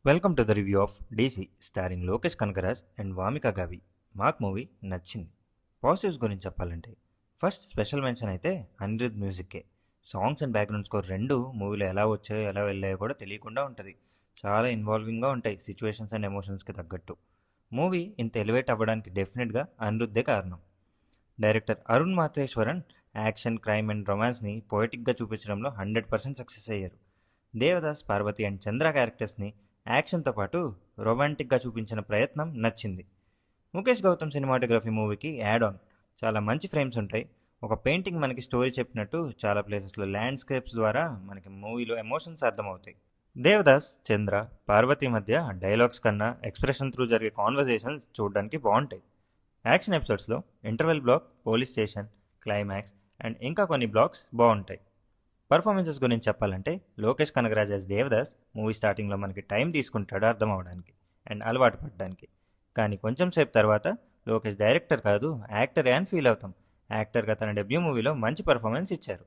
Welcome to the review of DC starring Lokesh Kanagaraj and Wamiqa Gabbi. మాకు movie నచ్చింది. Positives గురించి చెప్పాలంటే ఫస్ట్ స్పెషల్ మెన్షన్ అయితే అనిరుద్ మ్యూజిక్కే. సాంగ్స్ అండ్ బ్యాక్గ్రౌండ్ స్కోర్ రెండు మూవీలో ఎలా వచ్చాయో ఎలా వెళ్ళాయో కూడా తెలియకుండా ఉంటుంది. చాలా ఇన్వాల్వింగ్గా ఉంటాయి సిచ్యువేషన్స్ అండ్ ఎమోషన్స్కి తగ్గట్టు. మూవీ ఇంత ఎలివేట్ అవ్వడానికి డెఫినెట్గా అనిరుద్ధే కారణం. Director Arun Matheswaran action, crime and రొమాన్స్ని పోయిటిక్గా చూపించడంలో 100% సక్సెస్ అయ్యారు. దేవదాస్, పార్వతి అండ్ చంద్ర క్యారెక్టర్స్ని యాక్షన్తో పాటు రొమాంటిక్గా చూపించిన ప్రయత్నం నచ్చింది. ముఖేష్ గౌతమ్ సినిమాటోగ్రఫీ మూవీకి యాడ్ ఆన్. చాలా మంచి ఫ్రేమ్స్ ఉంటాయి. ఒక పెయింటింగ్ మనకి స్టోరీ చెప్పినట్టు చాలా ప్లేసెస్లో ల్యాండ్స్కేప్స్ ద్వారా మనకి మూవీలో ఎమోషన్స్ అర్థమవుతాయి. దేవదాస్, చంద్ర, పార్వతి మధ్య డైలాగ్స్ కన్నా ఎక్స్ప్రెషన్ త్రూ జరిగే కాన్వర్జేషన్స్ చూడడానికి బాగుంటాయి. యాక్షన్ ఎపిసోడ్స్లో interval block, police station, climax and ఇంకా కొన్ని బ్లాక్స్ బాగుంటాయి. పర్ఫార్మెన్సెస్ గురించి చెప్పాలంటే లోకేష్ కనగరాజ్ యాజ్ దేవదాస్ మూవీ స్టార్టింగ్లో మనకి టైం తీసుకుంటాడు అర్థం అవడానికి అండ్ అలవాటు పడడానికి. కానీ కొంచెం సేపు తర్వాత లోకేష్ డైరెక్టర్ కాదు యాక్టరే అని ఫీల్ అవుతాం. యాక్టర్గా తన డెబ్యూ మూవీలో మంచి పర్ఫార్మెన్స్ ఇచ్చారు.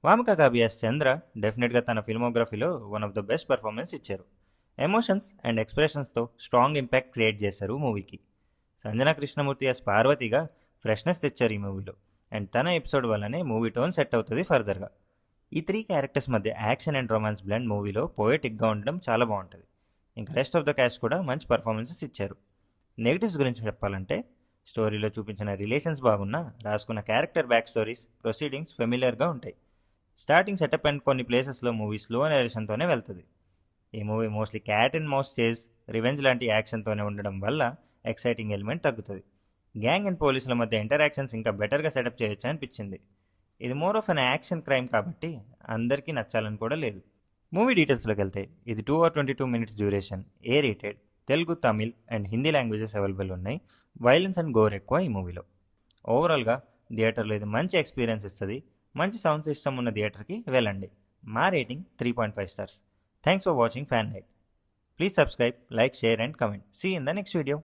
వామిక గాబి యాజ్ చంద్ర డెఫినెట్గా తన ఫిల్మోగ్రఫీలో one of the best performance ఇచ్చారు. ఎమోషన్స్ అండ్ ఎక్స్ప్రెషన్స్తో స్ట్రాంగ్ ఇంపాక్ట్ క్రియేట్ చేశారు మూవీకి. సంజన కృష్ణమూర్తి యాజ్ పార్వతిగా ఫ్రెష్నెస్ తెచ్చారు ఈ మూవీలో అండ్ తన ఎపిసోడ్ వల్లనే మూవీ టోన్ సెట్ అవుతుంది ఫర్దర్గా. ఈ 3 క్యారెక్టర్స్ మధ్య యాక్షన్ అండ్ రొమాన్స్ బ్లెండ్ మూవీలో పోయటిక్గా ఉండడం చాలా బాగుంటుంది. ఇంకా రెస్ట్ ఆఫ్ ద క్యాస్ట్ కూడా మంచి పర్ఫార్మెన్సెస్ ఇచ్చారు. నెగిటివ్స్ గురించి చెప్పాలంటే స్టోరీలో చూపించిన రిలేషన్స్ బాగున్నా రాసుకున్న క్యారెక్టర్ బ్యాక్ స్టోరీస్, ప్రొసీడింగ్స్ ఫెమిలియర్గా ఉంటాయి. స్టార్టింగ్ సెటప్ అండ్ కొన్ని ప్లేసెస్లో మూవీ స్లో నెరేషన్తోనే వెళ్తుంది. ఈ movie mostly cat and mouse chase, revenge లాంటి యాక్షన్తోనే ఉండడం వల్ల ఎక్సైటింగ్ ఎలిమెంట్ తగ్గుతుంది. గ్యాంగ్ అండ్ పోలీసుల మధ్య ఇంటరాక్షన్స్ ఇంకా బెటర్గా సెటప్ చేయొచ్చు అనిపించింది. ఇది more of an action crime కాబట్టి అందరికీ నచ్చాలని కూడా లేదు. మూవీ డీటెయిల్స్లోకి వెళ్తే ఇది 2 hours 22 minutes duration, A rated, Telugu, Tamil and Hindi languages available ఉన్నాయి. వైలెన్స్ అండ్ గోర్ ఎక్కువ ఈ మూవీలో. ఓవరాల్గా థియేటర్లో ఇది మంచి ఎక్స్పీరియన్స్ ఇస్తుంది. మంచి సౌండ్ సిస్టమ్ ఉన్న థియేటర్కి వెళ్ళండి. మా rating 3.5 stars. Thanks for watching fan night. Please subscribe, like, share and comment. See in the next video.